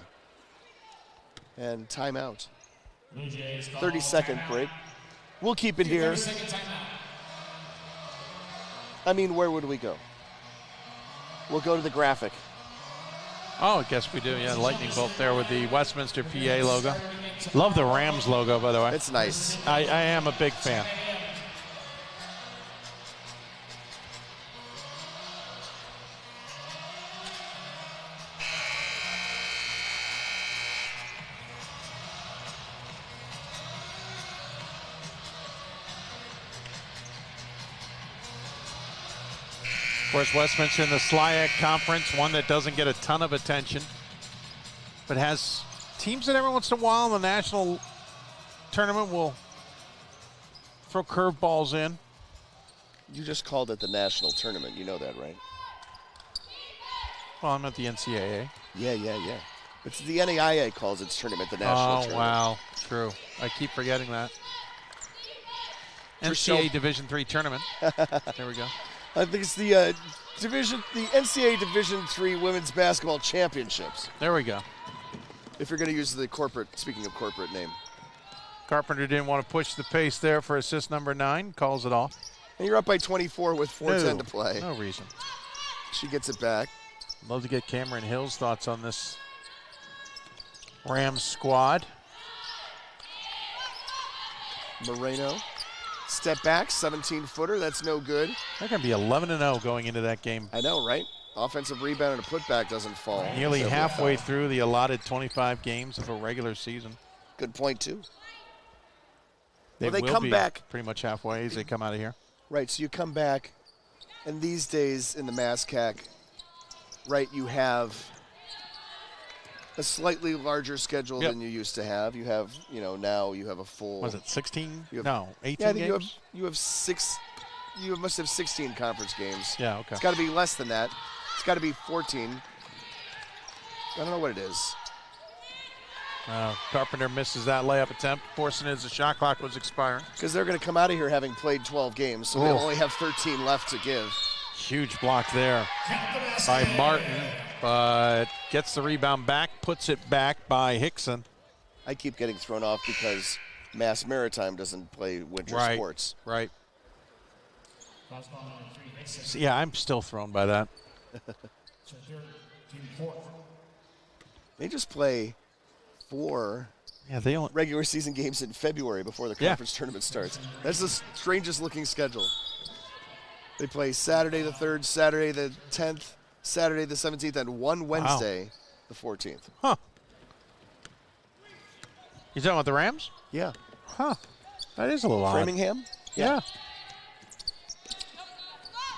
And timeout. 30-second break. We'll keep it here. I mean, where would we go? We'll go to the graphic. Oh, I guess we do. Yeah, lightning bolt there with the Westminster PA logo. Love the Rams logo, by the way. It's nice. I am a big fan. Of course, Westminster in the SLIAC Conference, one that doesn't get a ton of attention, but has teams that every once in a while in the national tournament will throw curveballs in. You just called it the national tournament. You know that, right? Well, I'm at the NCAA. Yeah. It's the NAIA calls its tournament the national tournament. Oh, wow. True. I keep forgetting that. NCAA Division III tournament. There we go. I think it's the NCAA Division III Women's Basketball Championships. There we go. If you're going to use the speaking of corporate name. Carpenter didn't want to push the pace there for assist number 9, calls it off. And you're up by 24 with 4:10 to play. No reason. She gets it back. Love to get Cameron Hill's thoughts on this Rams squad. Moreno. Step back, 17-footer. That's no good. They're going to be 11-0 going into that game. I know, right? Offensive rebound and a putback doesn't fall. Nearly halfway through the allotted 25 games of a regular season. Good point, too. They come back pretty much halfway as they come out of here. Right, so you come back, and these days in the MASCAC, right, you have a slightly larger schedule than you used to have. You have, now you have a full. Was it 16? 18 games? You have 6. You must have 16 conference games. Yeah, okay. It's got to be less than that. It's got to be 14. I don't know what it is. Carpenter misses that layup attempt, forcing it as the shot clock was expiring. Because they're going to come out of here having played 12 games, so they only have 13 left to give. Huge block there by Martin, but gets the rebound back, puts it back by Hickson. I keep getting thrown off because Mass Maritime doesn't play winter sports. Right. Yeah, I'm still thrown by that. They just play 4 Yeah, they don't. regular season games in February before the conference tournament starts. That's the strangest looking schedule. They play Saturday the 3rd, Saturday the 10th, Saturday the 17th, and one Wednesday the 14th. Huh. You talking about the Rams? Yeah. Huh. That is a little odd. Framingham? Yeah.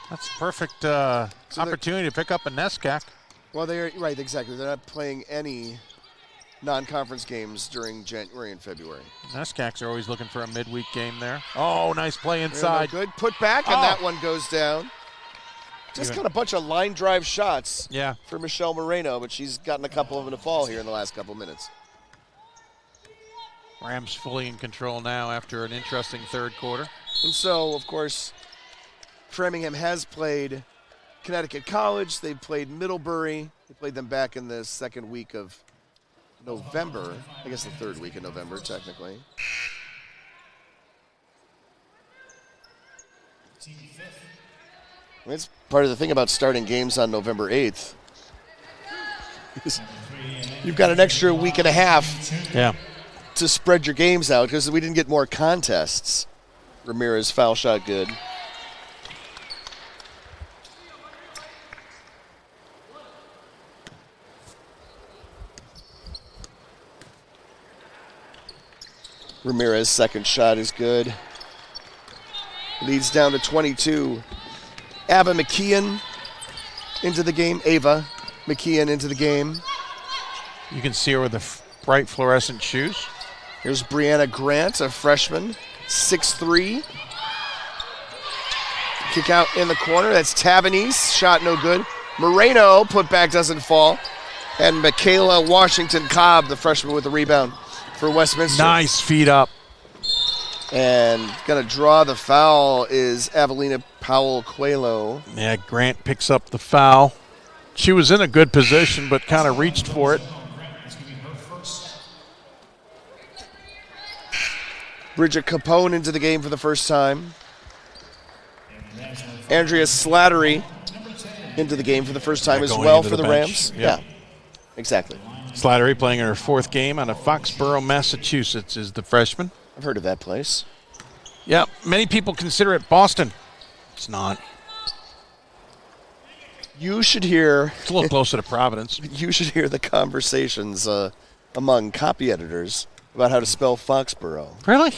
That's a perfect opportunity to pick up a NESCAC. Well, they're right, exactly. They're not playing any non-conference games during January and February. NESCACs are always looking for a midweek game there. Oh, nice play inside. Good put back, and that one goes down. Just got a bunch of line drive shots for Michelle Moreno, but she's gotten a couple of them to fall here in the last couple minutes. Rams fully in control now after an interesting third quarter. And so, of course, Framingham has played Connecticut College. They've played Middlebury. They played them back in the second week of November. I guess the third week of November, technically. That's part of the thing about starting games on November 8th. You've got an extra week and a half to spread your games out because we didn't get more contests. Ramirez foul shot good. Ramirez second shot is good. Leads down to 22. Ava McKeon into the game. Ava McKeon into the game. You can see her with the bright fluorescent shoes. Here's Brianna Grant, a freshman, 6'3". Kick out in the corner. That's Tavanese. Shot no good. Moreno, put back, doesn't fall. And Michaela Washington Cobb, the freshman, with the rebound for Westminster. Nice feet up. And going to draw the foul is Avelina Powell-Coelho. Yeah, Grant picks up the foul. She was in a good position, but kind of reached for it. Bridget Capone into the game for the first time. Andrea Slattery into the game for the first time as well for the Rams. Yeah, exactly. Slattery playing in her fourth game out of Foxborough, Massachusetts is the freshman. I've heard of that place. Yeah, many people consider it Boston. It's not. You should hear... It's a little closer to Providence. You should hear the conversations among copy editors about how to spell Foxborough. Really?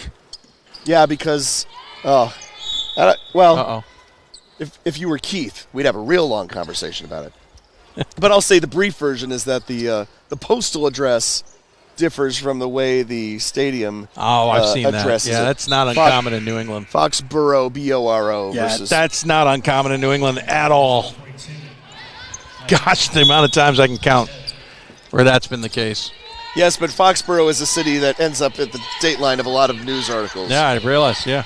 Yeah, because... If you were Keith, we'd have a real long conversation about it. But I'll say the brief version is that the postal address differs from the way the stadium I've seen addresses that. Yeah, it. that's not uncommon in New England. Foxborough, B-O-R-O. Yeah, versus that's not uncommon in New England at all. Gosh, the amount of times I can count where that's been the case. Yes, but Foxborough is a city that ends up at the dateline of a lot of news articles. Yeah, I realize, yeah.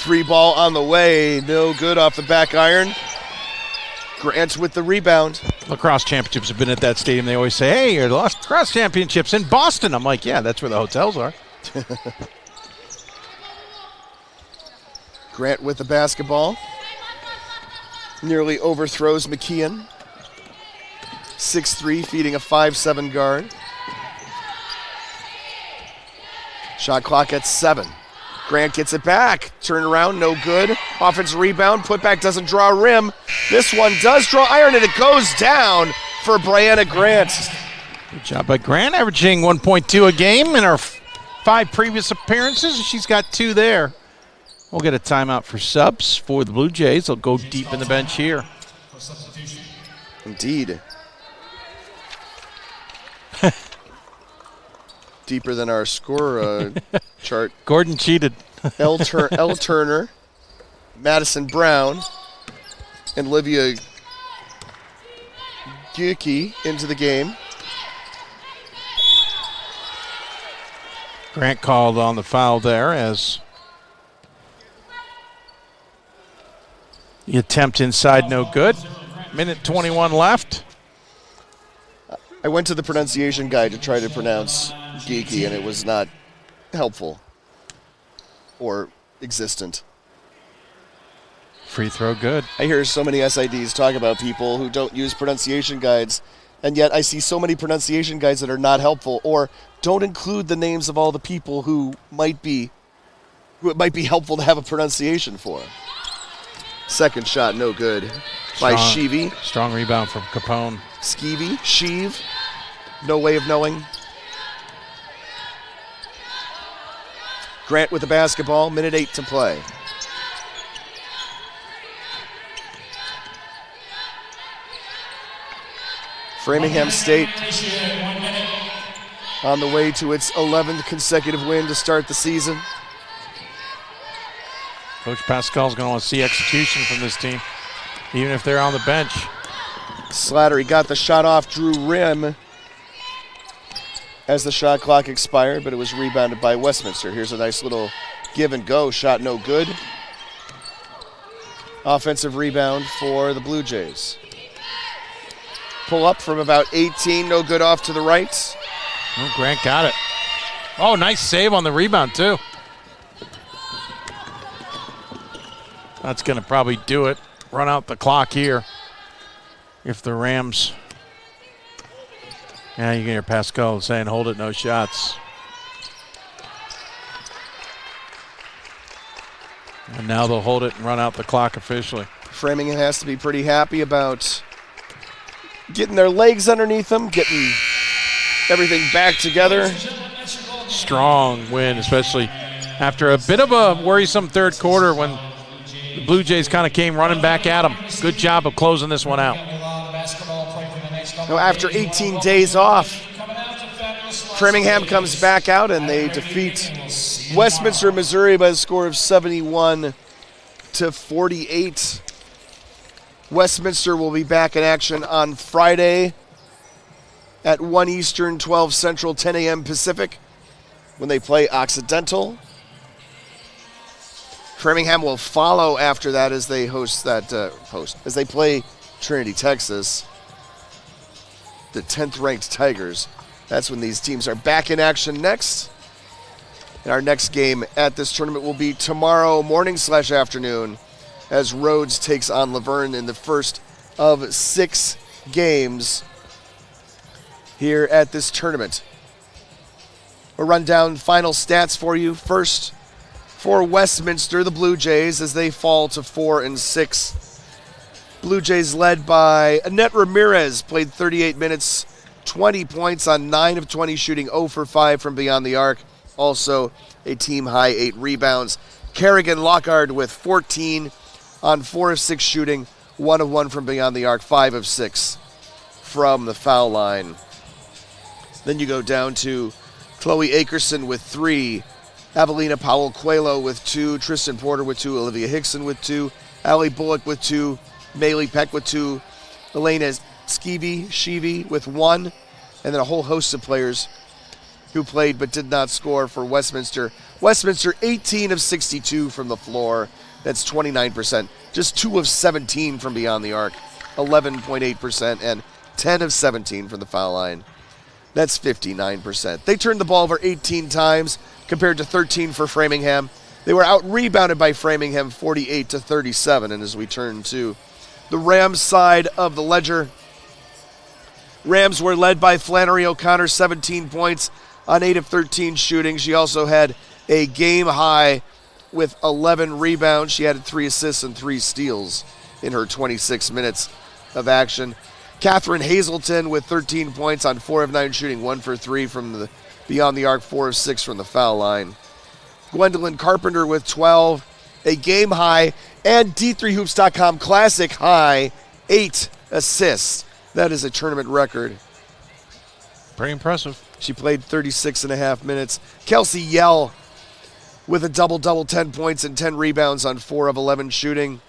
3 ball on the way, no good off the back iron. Grant with the rebound. Lacrosse championships have been at that stadium. They always say, hey, you're the lacrosse championships in Boston. I'm like, yeah, that's where the hotels are. Grant with the basketball. Nearly overthrows McKeon. 6'3", feeding a 5'7" guard. Shot clock at 7. Grant gets it back. Turn around, no good. Offensive rebound. Putback doesn't draw rim. This one does draw iron, and it goes down for Brianna Grant. Good job by Grant, averaging 1.2 a game in her 5 previous appearances. She's got 2 there. We'll get a timeout for subs for the Blue Jays. They'll go deep in the bench here. Indeed. Deeper than our score chart. Gordon cheated. L. Turner, Madison Brown, and Olivia Guicki into the game. Grant called on the foul there as the attempt inside no good. Minute 21 left. I went to the pronunciation guide to try to pronounce Geeky, and it was not helpful or existent. Free throw good. I hear so many SIDs talk about people who don't use pronunciation guides And yet I see so many pronunciation guides that are not helpful or don't include the names of all the people who it might be helpful to have a pronunciation for. Second shot, no good by Sheevy. Strong rebound from Capone. Skeevy, Sheev, no way of knowing. Grant with the basketball, minute 8 to play. Framingham State on the way to its 11th consecutive win to start the season. Coach Pascal's going to want to see execution from this team, even if they're on the bench. Slattery got the shot off Drew rim as the shot clock expired, but it was rebounded by Westminster. Here's a nice little give and go. Shot no good. Offensive rebound for the Blue Jays. Pull up from about 18, no good off to the right. Oh, Grant got it. Oh, nice save on the rebound, too. That's going to probably do it. Run out the clock here. If the Rams... Yeah, you can hear Pascal saying, hold it, no shots. And now they'll hold it and run out the clock officially. Framingham has to be pretty happy about getting their legs underneath them, getting everything back together. Strong win, especially after a bit of a worrisome third quarter when the Blue Jays kind of came running back at them. Good job of closing this one out. Now, after 18 days off, Framingham comes back out and they defeat Westminster, Missouri by a score of 71-48. Westminster will be back in action on Friday at 1 Eastern, 12 Central, 10 a.m. Pacific when they play Occidental. Framingham will follow after that as they as they play Trinity, Texas, the 10th ranked Tigers. That's when these teams are back in action next. And our next game at this tournament will be tomorrow morning/afternoon as Rhodes takes on Laverne in the first of 6 games here at this tournament. We'll run down final stats for you. First, for Westminster, the Blue Jays, as they fall to 4-6. Blue Jays led by Annette Ramirez, played 38 minutes, 20 points on 9 of 20 shooting, 0 for 5 from beyond the arc. Also a team-high 8 rebounds. Kerrigan Lockhart with 14 on 4 of 6 shooting, 1 of 1 from beyond the arc, 5 of 6 from the foul line. Then you go down to Chloe Akerson with 3, Avelina Powell-Coelho with 2, Tristan Porter with 2, Olivia Hickson with 2, Allie Bullock with 2, Maylee Peck with 2, Elena Sheevy with 1, and then a whole host of players who played but did not score for Westminster. Westminster 18 of 62 from the floor. That's 29%. Just 2 of 17 from beyond the arc, 11.8%, and 10 of 17 from the foul line. That's 59%. They turned the ball over 18 times compared to 13 for Framingham. They were out-rebounded by Framingham 48-37, and as we turn to the Rams side of the ledger, Rams were led by Flannery O'Connor, 17 points on 8 of 13 shooting. She also had a game high with 11 rebounds. She added 3 assists and 3 steals in her 26 minutes of action. Catherine Hazelton with 13 points on 4 of 9 shooting, 1 for 3 from the beyond the arc, 4 of 6 from the foul line. Gwendolyn Carpenter with 12, a game high, and D3Hoops.com classic high, 8 assists. That is a tournament record. Pretty impressive. She played 36.5 minutes. Kelsey Yell with a double-double, 10 points and 10 rebounds on 4 of 11 shooting.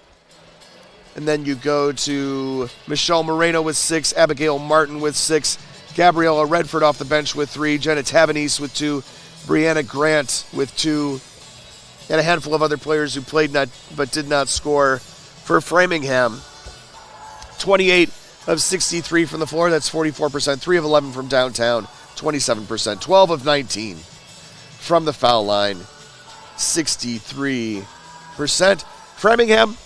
And then you go to Michelle Moreno with 6, Abigail Martin with 6, Gabriella Redford off the bench with 3, Jenna Tavanese with 2, Brianna Grant with 2, and a handful of other players who played but did not score for Framingham. 28 of 63 from the floor, that's 44%, 3 of 11 from downtown, 27%, 12 of 19 from the foul line, 63%. Framingham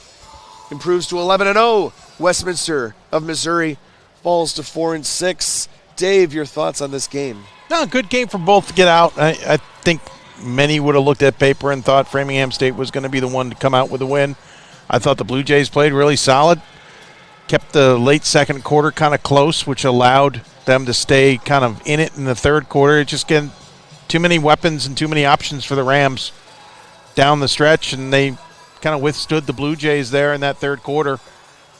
improves to 11-0. Westminster of Missouri falls to 4-6. Dave, your thoughts on this game? No, good game for both to get out. I think many would have looked at paper and thought Framingham State was going to be the one to come out with a win. I thought the Blue Jays played really solid, kept the late second quarter kind of close, which allowed them to stay kind of in it in the third quarter. It just getting too many weapons and too many options for the Rams down the stretch, and they kind of withstood the Blue Jays there in that third quarter.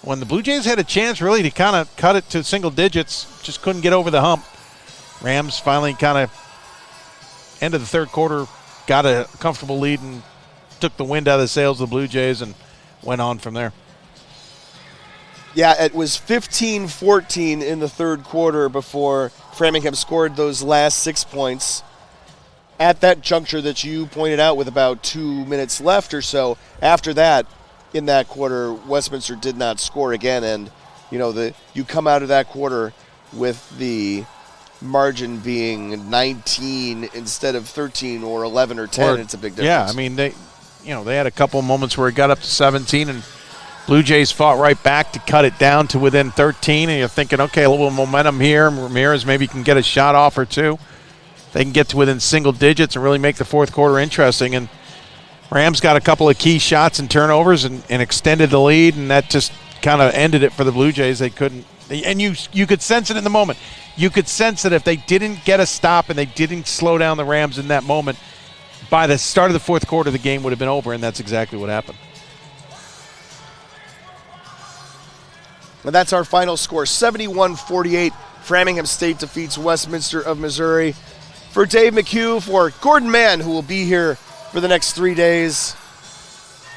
When the Blue Jays had a chance really to kind of cut it to single digits, just couldn't get over the hump. Rams finally kind of, end of the third quarter, got a comfortable lead and took the wind out of the sails of the Blue Jays and went on from there. Yeah, it was 15-14 in the third quarter before Framingham scored those last 6 points. At that juncture that you pointed out with about 2 minutes left or so, after that, in that quarter, Westminster did not score again. And, you come out of that quarter with the margin being 19 instead of 13 or 11 or 10. It's a big difference. Yeah, I mean, they had a couple of moments where it got up to 17 and Blue Jays fought right back to cut it down to within 13, and you're thinking, okay, a little momentum here. Ramirez maybe can get a shot off or two. They can get to within single digits and really make the fourth quarter interesting. And Rams got a couple of key shots and turnovers and extended the lead, and that just kind of ended it for the Blue Jays. They couldn't – and you could sense it in the moment. You could sense that if they didn't get a stop and they didn't slow down the Rams in that moment, by the start of the fourth quarter, the game would have been over, and that's exactly what happened. And that's our final score, 71-48. Framingham State defeats Westminster of Missouri. For Dave McHugh, for Gordon Mann, who will be here for the next 3 days,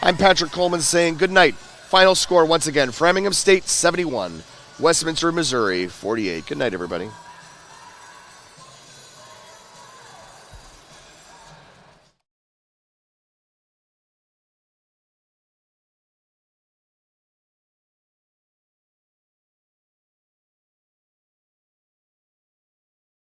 I'm Patrick Coleman saying good night. Final score once again, Framingham State 71, Westminster, Missouri 48. Good night, everybody.